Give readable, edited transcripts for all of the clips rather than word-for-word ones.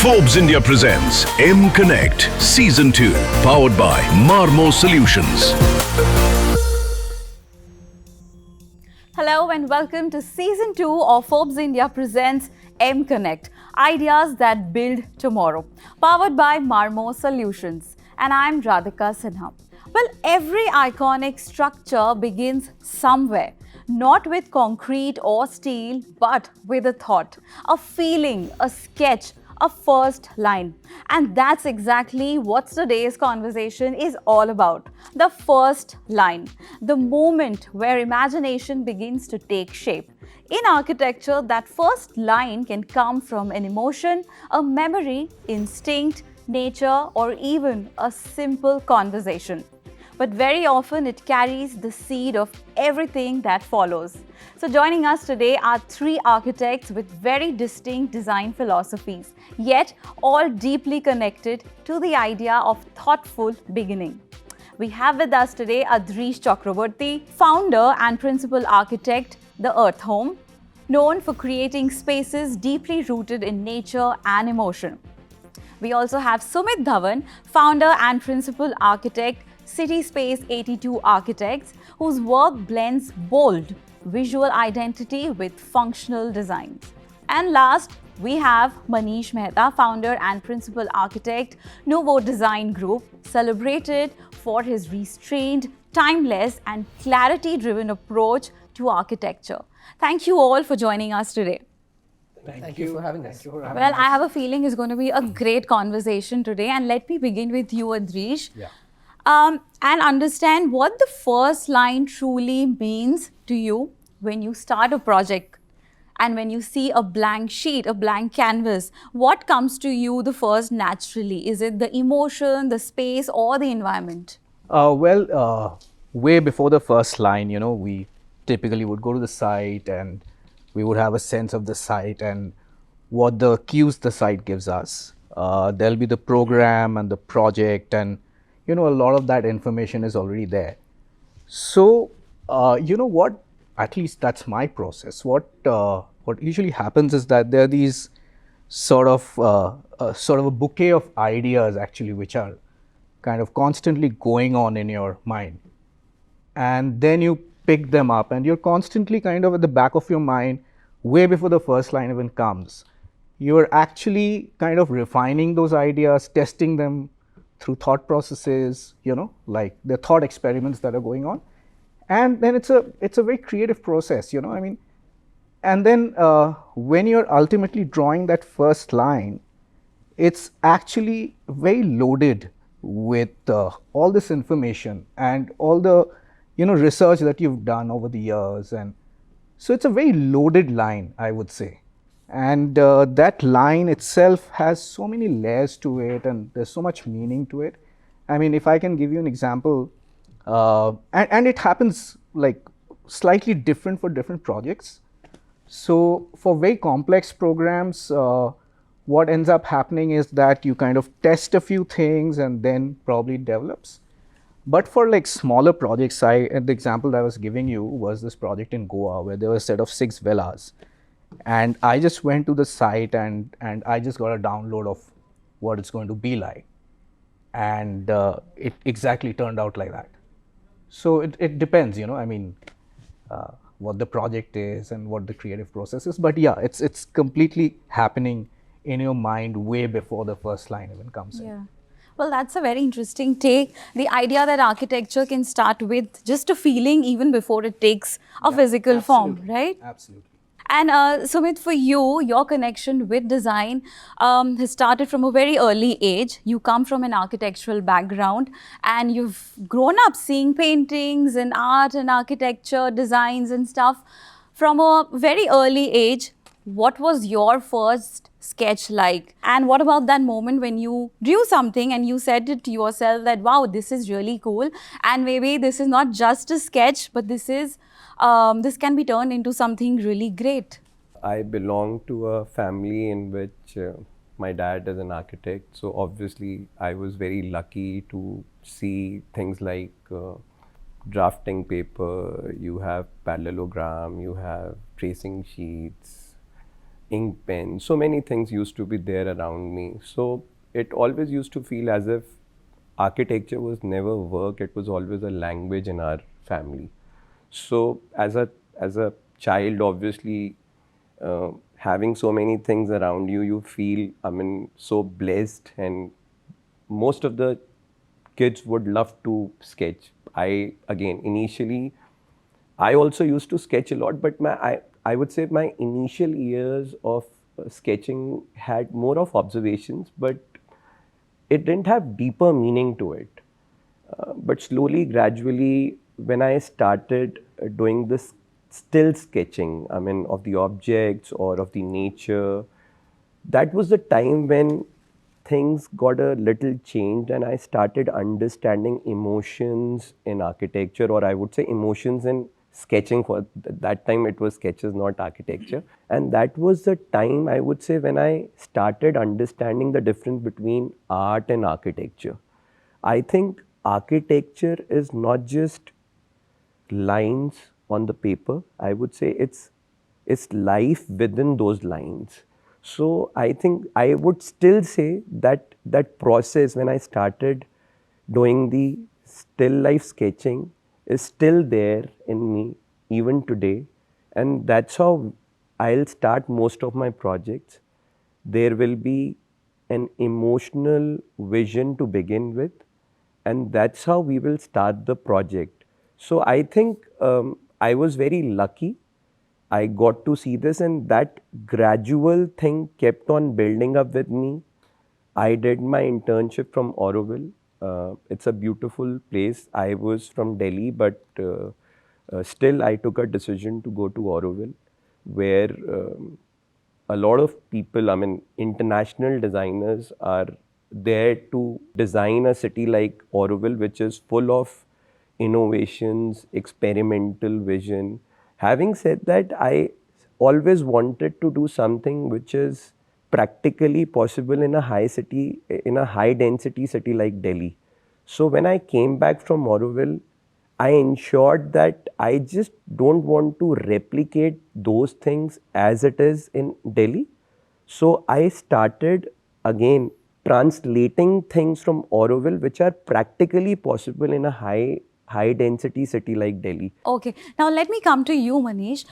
Forbes India presents M Connect Season 2, powered by Marmo Solutions. Hello and welcome to Season 2 of Forbes India presents M Connect, ideas that build tomorrow, powered by Marmo Solutions. And I'm Radhika Sinha. Well, every iconic structure begins somewhere, not with concrete or steel, but with a thought, a feeling, a sketch, a first line. And that's exactly what today's conversation is all about. The first line, the moment where imagination begins to take shape. In architecture, that first line can come from an emotion, a memory, instinct, nature, or even a simple conversation. But very often it carries the seed of everything that follows. So joining us today are three architects with very distinct design philosophies, yet all deeply connected to the idea of thoughtful beginning. We have with us today Adreesh Chakraborty, founder and principal architect, The Earth Home, known for creating spaces deeply rooted in nature and emotion. We also have Sumit Dhawan, founder and principal architect, Cityspace 82 Architects, whose work blends bold visual identity with functional designs. And last, we have Manish Mehta, founder and principal architect, Nouveau Design Group, celebrated for his restrained, timeless, and clarity-driven approach to architecture. Thank you all for joining us today. Thank you for having us. Well, I have a feeling it's going to be a great conversation today. And let me begin with you, Adreesh. Yeah. And understand what the first line truly means to you when you start a project and when you see a blank sheet, a blank canvas. What comes to you the first naturally? Is it the emotion, the space, or the environment? Way before the first line, we typically would go to the site and we would have a sense of the site and what the cues the site gives us. There'll be the program and the project, and a lot of that information is already there. So, what, at least that's my process. What usually happens is that there are these sort of a bouquet of ideas actually, which are kind of constantly going on in your mind. And then you pick them up and you're constantly kind of at the back of your mind, way before the first line even comes. You're actually kind of refining those ideas, testing them through thought processes, like the thought experiments that are going on. And then it's a very creative process, and then when you're ultimately drawing that first line, it's actually very loaded with all this information and all the, research that you've done over the years. And so it's a very loaded line, I would say. And that line itself has so many layers to it, and there's so much meaning to it. I mean, if I can give you an example, and it happens like slightly different for different projects. So for very complex programs, what ends up happening is that you kind of test a few things and then probably develops. But for like smaller projects, the example that I was giving you was this project in Goa where there was a set of 6 villas. And I just went to the site and I just got a download of what it's going to be like. And it exactly turned out like that. So it depends, what the project is and what the creative process is. But yeah, it's completely happening in your mind way before the first line even comes in. Well, that's a very interesting take. The idea that architecture can start with just a feeling even before it takes a physical form, right? Absolutely. And Sumit, for you, your connection with design has started from a very early age. You come from an architectural background and you've grown up seeing paintings and art and architecture, designs and stuff from a very early age. What was your first sketch like? And what about that moment when you drew something and you said it to yourself that, wow, this is really cool. And maybe this is not just a sketch, but this can be turned into something really great. I belong to a family in which my dad is an architect. So obviously I was very lucky to see things like drafting paper, you have parallelogram, you have tracing sheets, ink pen. So many things used to be there around me. So it always used to feel as if architecture was never work. It was always a language in our family. So as a child, obviously, having so many things around you, you feel, I mean, so blessed. And most of the kids would love to sketch. Initially, I also used to sketch a lot, but I would say my initial years of sketching had more of observations, but it didn't have deeper meaning to it. But slowly, gradually, when I started doing this still sketching, I mean, of the objects or of the nature, that was the time when things got a little changed and I started understanding emotions in architecture, or I would say emotions in sketching. For that time it was sketches, not architecture. And that was the time, I would say, when I started understanding the difference between art and architecture. I think architecture is not just lines on the paper. I would say it's life within those lines. So I think I would still say that that process when I started doing the still life sketching is still there in me even today, and that's how I'll start most of my projects. There will be an emotional vision to begin with, and that's how we will start the project. So I think I was very lucky. I got to see this, and that gradual thing kept on building up with me. I did my internship from Auroville. It's a beautiful place. I was from Delhi, but still I took a decision to go to Auroville, where a lot of people, I mean, international designers are there to design a city like Auroville, which is full of innovations, experimental vision. Having said that, I always wanted to do something which is practically possible in a high city, in a high density city like Delhi. So when I came back from Auroville, I ensured that I just don't want to replicate those things as it is in Delhi. So I started again translating things from Auroville which are practically possible in a high density city like Delhi. Okay, now let me come to you, Manish.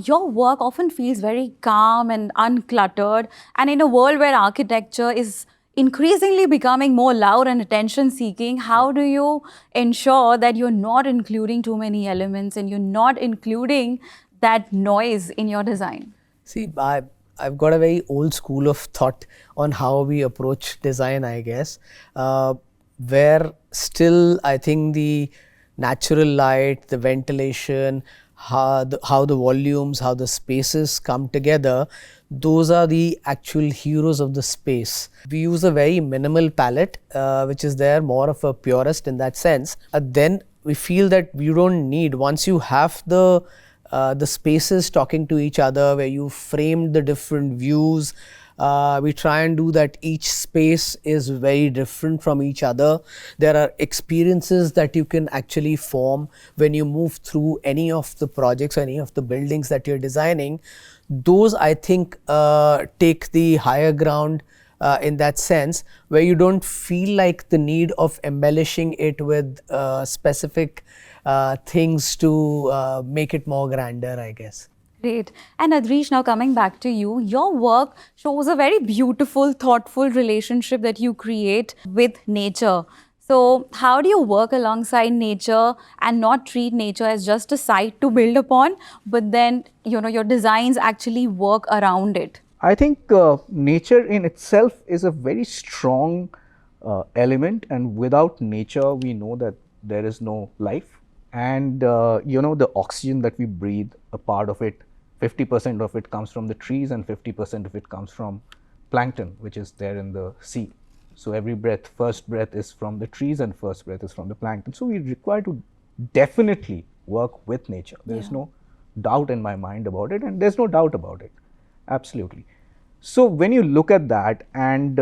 Your work often feels very calm and uncluttered, and in a world where architecture is increasingly becoming more loud and attention seeking, how do you ensure that you're not including too many elements and you're not including that noise in your design? See, I've got a very old school of thought on how we approach design, I guess, where still I think the natural light, the ventilation, how the volumes, how the spaces come together, those are the actual heroes of the space. We use a very minimal palette, which is there, more of a purist in that sense. Then we feel that you don't need, once you have the spaces talking to each other, where you framed the different views. We try and do that each space is very different from each other. There are experiences that you can actually form when you move through any of the projects or any of the buildings that you're designing. Those, I think, take the higher ground in that sense, where you don't feel like the need of embellishing it with specific things to make it more grander, I guess. Great. And Adreesh, now coming back to you, your work shows a very beautiful, thoughtful relationship that you create with nature. So how do you work alongside nature and not treat nature as just a site to build upon, but then, your designs actually work around it? I think nature in itself is a very strong element, and without nature, we know that there is no life. And the oxygen that we breathe, a part of it, 50% of it comes from the trees and 50% of it comes from plankton, which is there in the sea. So every breath, first breath is from the trees and first breath is from the plankton. So we require to definitely work with nature. There is no doubt in my mind about it, and there's no doubt about it. Absolutely. So when you look at that, and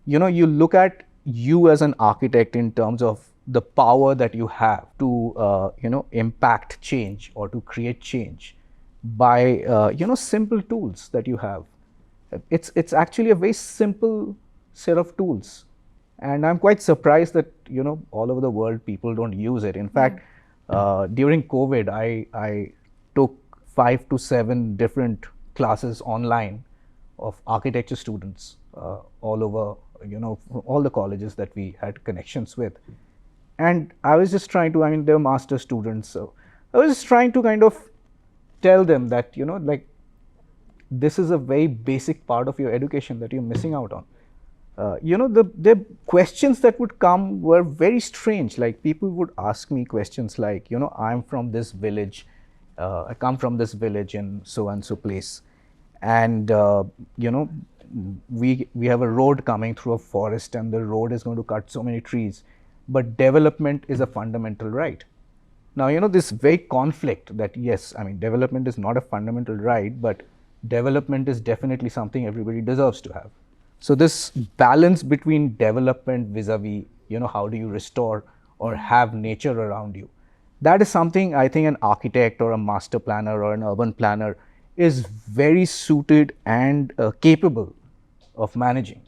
you look at you as an architect in terms of the power that you have to impact change or to create change, by simple tools that you have. It's actually a very simple set of tools, and I'm quite surprised that all over the world people don't use it. In fact, during COVID, I took 5 to 7 different classes online of architecture students all over, from all the colleges that we had connections with. And I was just trying to, I mean, they're master students, so I was just trying to kind of tell them that, like, this is a very basic part of your education that you're missing out on. The questions that would come were very strange. Like, people would ask me questions like, I'm from this village, I come from this village in so and so place, and we have a road coming through a forest, and the road is going to cut so many trees, but development is a fundamental right. Now, this very conflict that, yes, I mean, development is not a fundamental right, but development is definitely something everybody deserves to have. So this balance between development vis-a-vis, how do you restore or have nature around you, that is something I think an architect or a master planner or an urban planner is very suited and capable of managing.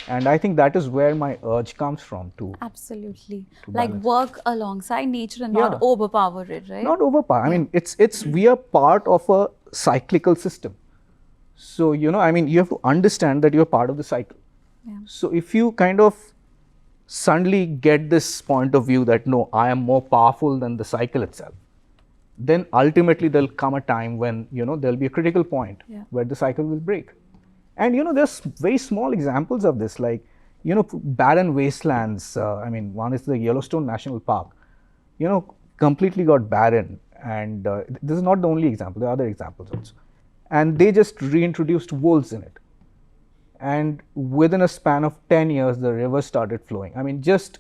And I think that is where my urge comes from to Absolutely. to Like balance. work alongside nature and not Yeah. overpower it, right? Not overpower. I mean, we are part of a cyclical system. So, I mean, you have to understand that you're part of the cycle. Yeah. So if you kind of suddenly get this point of view that, no, I am more powerful than the cycle itself, then ultimately there'll come a time when, there'll be a critical point Yeah. where the cycle will break. And, there's very small examples of this, like, barren wastelands. I mean, one is the Yellowstone National Park, completely got barren. And this is not the only example, there are other examples also. And they just reintroduced wolves in it. And within a span of 10 years, the river started flowing. I mean, just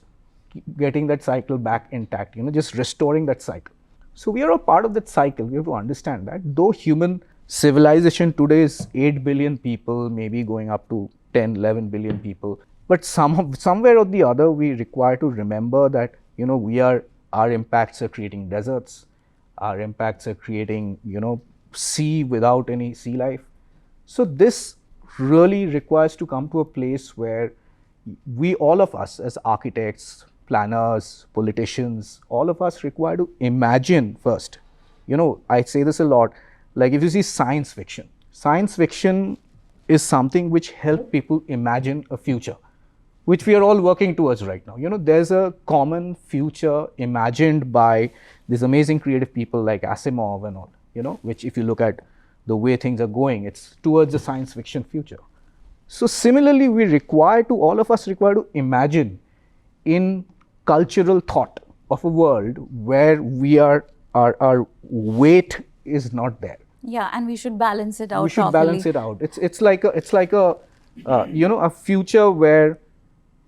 getting that cycle back intact, just restoring that cycle. So we are a part of that cycle. We have to understand that. Though human civilization today is 8 billion people, maybe going up to 10, 11 billion people. But somewhere or the other, we require to remember that, our impacts are creating deserts. Our impacts are creating, sea without any sea life. So this really requires to come to a place where we, all of us as architects, planners, politicians, all of us require to imagine first. I say this a lot, like if you see science fiction is something which helps people imagine a future, which we are all working towards right now. There's a common future imagined by these amazing creative people like Asimov and all, which if you look at the way things are going, it's towards a science fiction future. So similarly, all of us require to imagine in cultural thought of a world where our weight is not there. Yeah, and we should balance it out We should properly. balance it out. It's like a a future where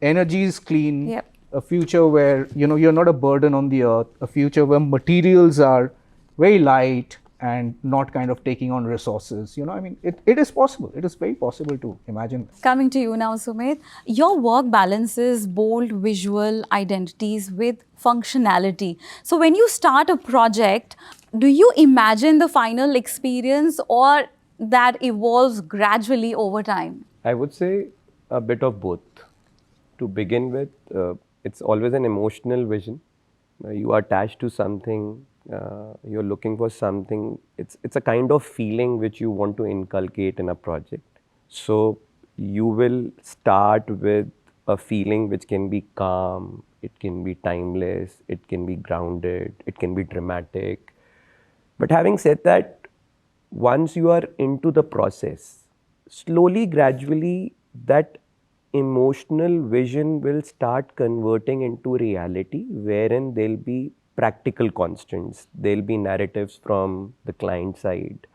energy is clean. Yep. A future where you're not a burden on the earth. A future where materials are very light and not kind of taking on resources. I mean, it is possible. It is very possible to imagine this. Coming to you now, Sumit, your work balances bold visual identities with functionality. So when you start a project, do you imagine the final experience or that evolves gradually over time? I would say a bit of both. To begin with, it's always an emotional vision. You are attached to something, you're looking for something. It's a kind of feeling which you want to inculcate in a project. So you will start with a feeling which can be calm, it can be timeless, it can be grounded, it can be dramatic. But having said that, once you are into the process, slowly, gradually, that emotional vision will start converting into reality, wherein there'll be practical constants. There'll be narratives from the client side.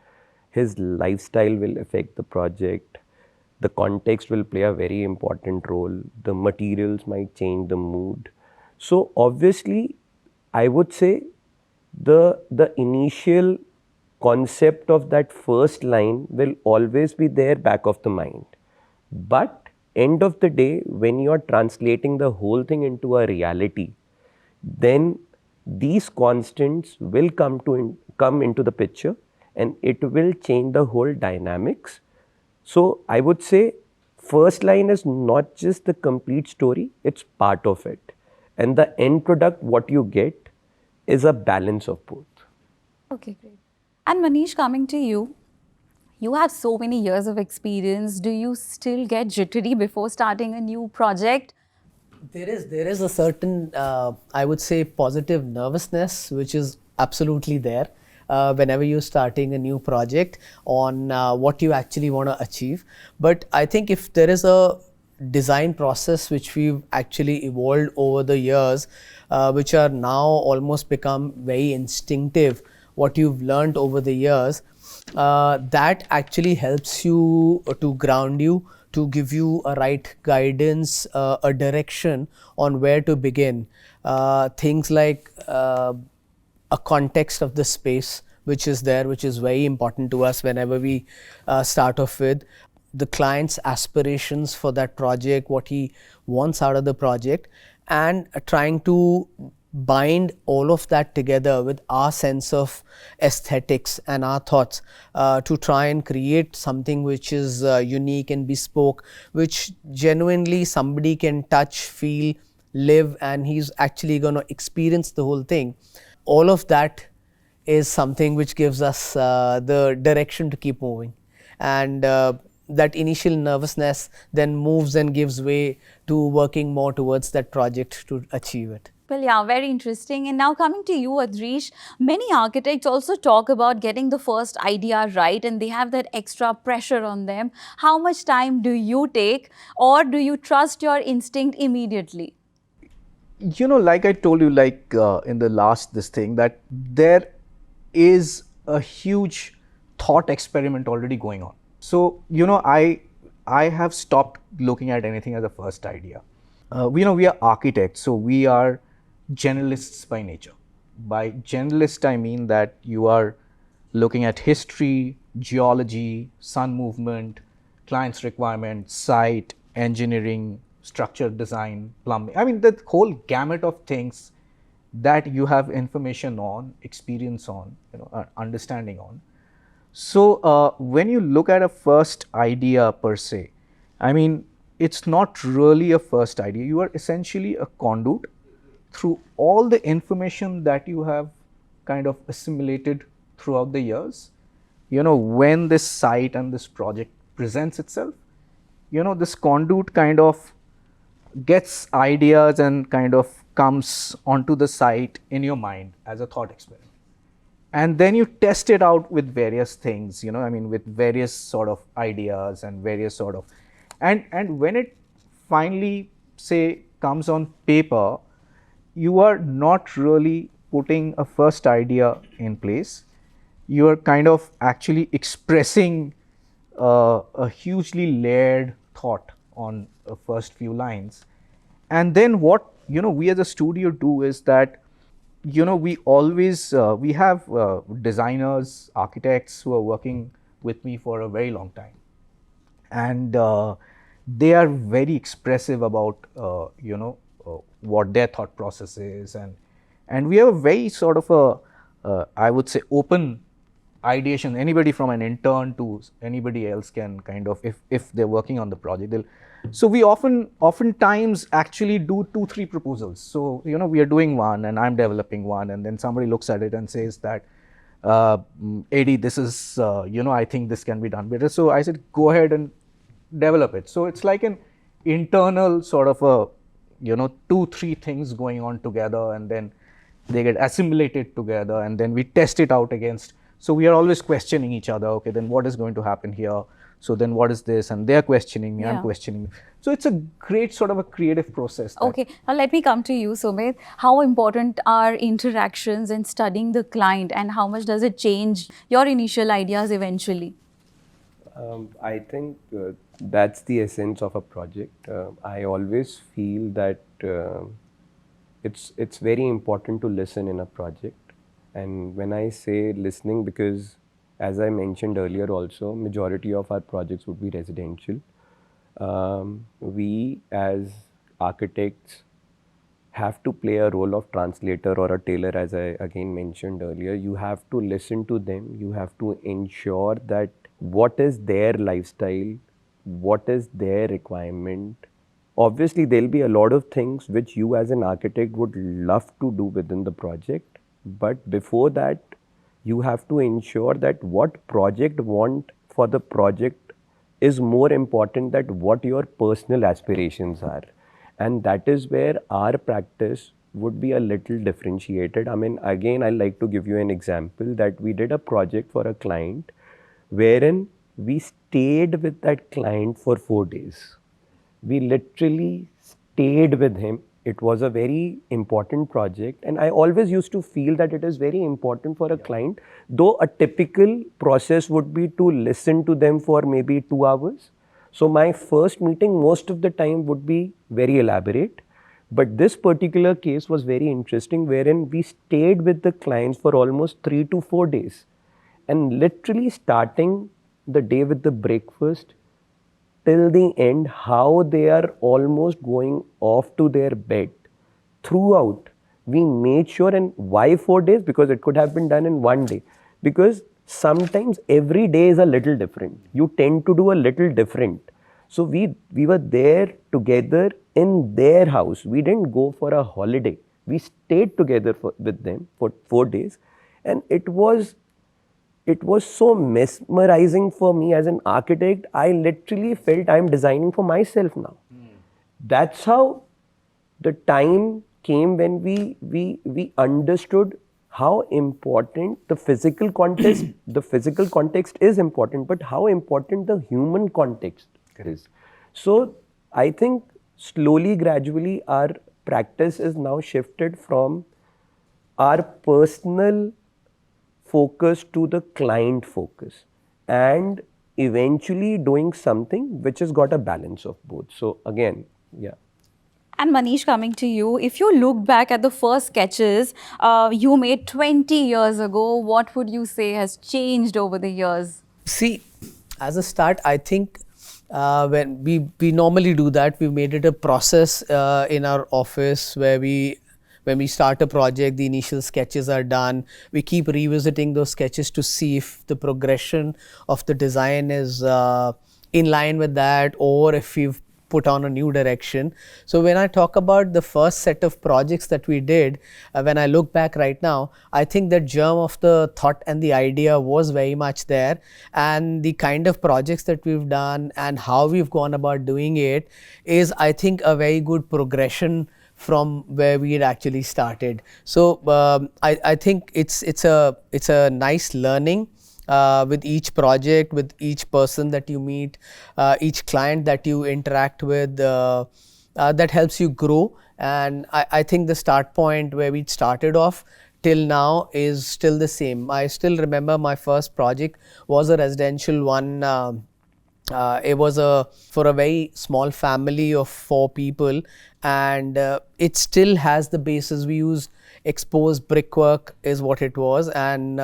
His lifestyle will affect the project. The context will play a very important role. The materials might change the mood. So obviously, I would say the initial concept of that first line will always be there back of the mind. But end of the day, when you're translating the whole thing into a reality, then these constants will come into the picture, and it will change the whole dynamics. So I would say first line is not just the complete story, it's part of it. And the end product, what you get, is a balance of both. Okay, great. And Manish, coming to you, you have so many years of experience. Do you still get jittery before starting a new project? There is a certain I would say positive nervousness which is absolutely there whenever you're starting a new project on what you actually want to achieve. But I think if there is a design process which we've actually evolved over the years, which are now almost become very instinctive, what you've learned over the years, that actually helps you to ground you, to give you a right guidance, a direction on where to begin. Things like a context of the space which is there, which is very important to us whenever we start off with the client's aspirations for that project, what he wants out of the project, and trying to bind all of that together with our sense of aesthetics and our thoughts to try and create something which is unique and bespoke, which genuinely somebody can touch, feel, live, and he's actually going to experience the whole thing. All of that is something which gives us the direction to keep moving. And that initial nervousness then moves and gives way to working more towards that project to achieve it. Well, yeah, very interesting. And now coming to you, Adreesh, many architects also talk about getting the first idea right and they have that extra pressure on them. How much time do you take, or do you trust your instinct immediately? You know, like I told you, like in the last this thing, that there is a huge thought experiment already going on. So, you know, I have stopped looking at anything as a first idea. We know we are architects, so we are generalists by nature. By generalist, I mean that you are looking at history, geology, sun movement, client's requirements, site, engineering, structure design, plumbing. I mean, the whole gamut of things that you have information on, experience on, you know, understanding on. So when you look at a first idea per se, I mean, it's not really a first idea. You are essentially a conduit through all the information that you have kind of assimilated throughout the years. You know, when this site and this project presents itself, you know, this conduit kind of gets ideas and kind of comes onto the site in your mind as a thought experiment. And then you test it out with various things, you know, I mean, with various sort of ideas and various sort of, and when it finally, say, comes on paper, you are not really putting a first idea in place. You are kind of actually expressing a hugely layered thought on the first few lines. And then what, you know, we as a studio do is that, you know, we always, we have designers, architects who are working with me for a very long time. And they are very expressive about, you know, what their thought process is. And we have a very sort of a, I would say, open ideation. Anybody from an intern to anybody else can kind of, if they're working on the project, they'll. So we oftentimes actually do 2-3 proposals. So, you know, we are doing one and I'm developing one, and then somebody looks at it and says that, AD, this is, you know, I think this can be done better. So I said, go ahead and develop it. So it's like an internal sort of a, you know, 2-3 things going on together, and then they get assimilated together, and then we test it out against. So we are always questioning each other. Okay, then what is going to happen here? So then what is this? And they're questioning me, I'm questioning. So it's a great sort of a creative process. Okay, now let me come to you, Sumit. How important are interactions and studying the client, and how much does it change your initial ideas eventually? I think that's the essence of a project. I always feel that it's very important to listen in a project. And when I say listening, because as I mentioned earlier also, majority of our projects would be residential. We as architects have to play a role of translator or a tailor, as I again mentioned earlier. You have to listen to them. You have to ensure that what is their lifestyle, what is their requirement. Obviously, there'll be a lot of things which you as an architect would love to do within the project. But before that, you have to ensure that what project want for the project is more important than what your personal aspirations are. And that is where our practice would be a little differentiated. I mean, again, I like to give you an example that we did a project for a client wherein we stayed with that client for 4 days. We literally stayed with him. It was a very important project, and I always used to feel that it is very important for a client, though a typical process would be to listen to them for maybe 2 hours. So my first meeting most of the time would be very elaborate, but this particular case was very interesting wherein we stayed with the clients for almost 3 to 4 days, and literally starting the day with the breakfast till the end, how they are almost going off to their bed. Throughout, we made sure. And why 4 days? Because it could have been done in 1 day. Because sometimes every day is a little different. You tend to do a little different. So we were there together in their house. We didn't go for a holiday. We stayed together with them for 4 days. And it was so mesmerizing for me as an architect. I literally felt I'm designing for myself now. That's how the time came when we understood how important the physical context is important, but how important the human context is. So I think slowly, gradually, our practice is now shifted from our personal focus to the client focus, and eventually doing something which has got a balance of both. So again, yeah. And Manish, coming to you, if you look back at the first sketches you made 20 years ago, what would you say has changed over the years? See, as a start, I think when we normally do that, we made it a process in our office where when we start a project, the initial sketches are done. We keep revisiting those sketches to see if the progression of the design is in line with that, or if we've put on a new direction. So when I talk about the first set of projects that we did, when I look back right now, I think the germ of the thought and the idea was very much there, and the kind of projects that we've done and how we've gone about doing it is, I think, a very good progression from where we had actually started. So I think it's a nice learning with each project, with each person that you meet, each client that you interact with, that helps you grow. And I think the start point where we started off till now is still the same. I still remember my first project was a residential one. It was for a very small family of 4 people, and it still has the basis. We used exposed brickwork is what it was, and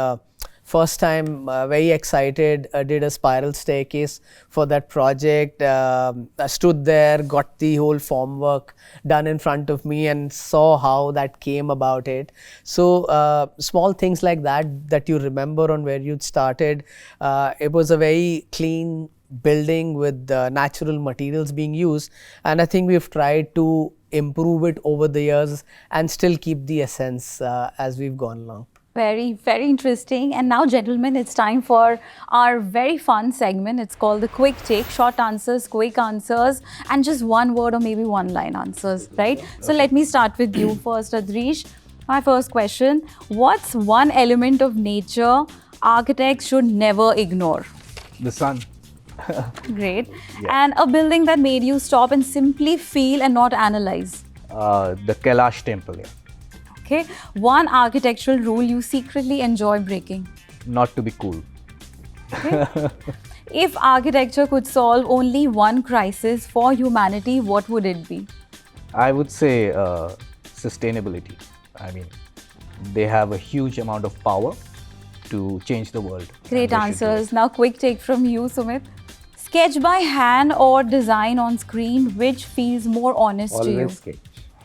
first time very excited, did a spiral staircase for that project. I stood there, got the whole formwork done in front of me, and saw how that came about it. So small things like that you remember on where you'd started. It was a very clean building with natural materials being used, and I think we've tried to improve it over the years and still keep the essence as we've gone along. Very, very interesting. And now, gentlemen, it's time for our very fun segment. It's called the Quick Take. Short answers, quick answers, and just one word or maybe one line answers, right? So let me start with you first, Adreesh. My first question: what's one element of nature architects should never ignore? The sun. Great. And a building that made you stop and simply feel and not analyze? The Kailash temple, yeah. Okay. One architectural rule you secretly enjoy breaking? Not to be cool. Okay. If architecture could solve only one crisis for humanity, what would it be? I would say sustainability. I mean, they have a huge amount of power to change the world. Great answers. Now, quick take from you, Sumit. Sketch by hand or design on screen, which feels more honest to you? Always sketch.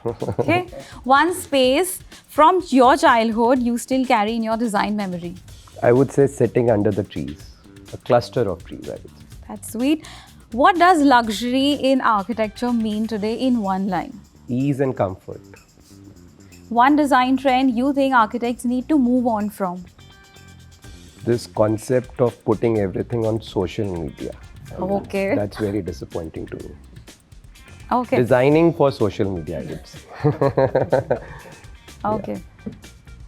Okay. One space from your childhood you still carry in your design memory. I would say sitting under the trees, a cluster of trees, I would say. That's sweet. What does luxury in architecture mean today in one line? Ease and comfort. One design trend you think architects need to move on from? This concept of putting everything on social media. I mean, Okay. That's very disappointing to me. Okay. Designing for social media, I would say. Okay.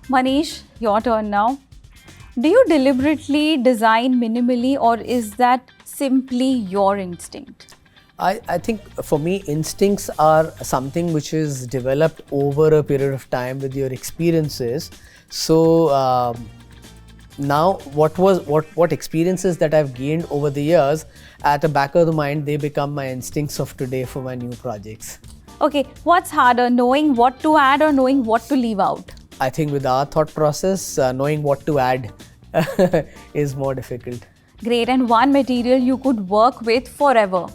Manish, your turn now. Do you deliberately design minimally, or is that simply your instinct? I think for me, instincts are something which is developed over a period of time with your experiences. So now, what experiences that I've gained over the years, at the back of the mind, they become my instincts of today for my new projects. Okay, what's harder, knowing what to add or knowing what to leave out? I think with our thought process, knowing what to add is more difficult. Great, and one material you could work with forever.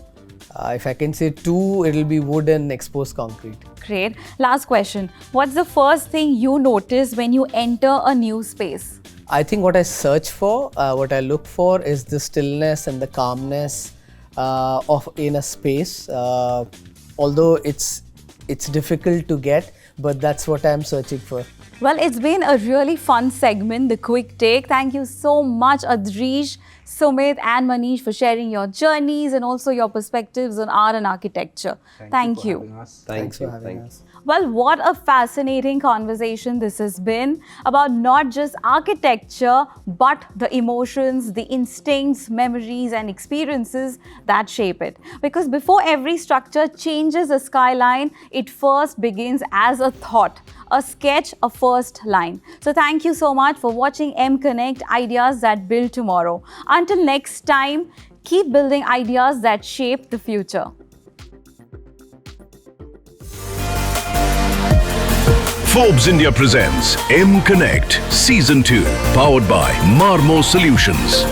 If I can say two, it'll be wood and exposed concrete. Great. Last question. What's the first thing you notice when you enter a new space? I think what I search for, what I look for is the stillness and the calmness of in a space. Although it's difficult to get, but that's what I'm searching for. Well, it's been a really fun segment, the quick take. Thank you so much, Adreesh, Sumit and Manish, for sharing your journeys and also your perspectives on art and architecture. Thank you. Thanks for having us. Well, what a fascinating conversation this has been about not just architecture, but the emotions, the instincts, memories, and experiences that shape it. Because before every structure changes a skyline, it first begins as a thought, a sketch, a first line. So thank you so much for watching M Connect, Ideas That Build Tomorrow. Until next time, keep building ideas that shape the future. Forbes India presents M Connect Season 2, powered by Marmo Solutions.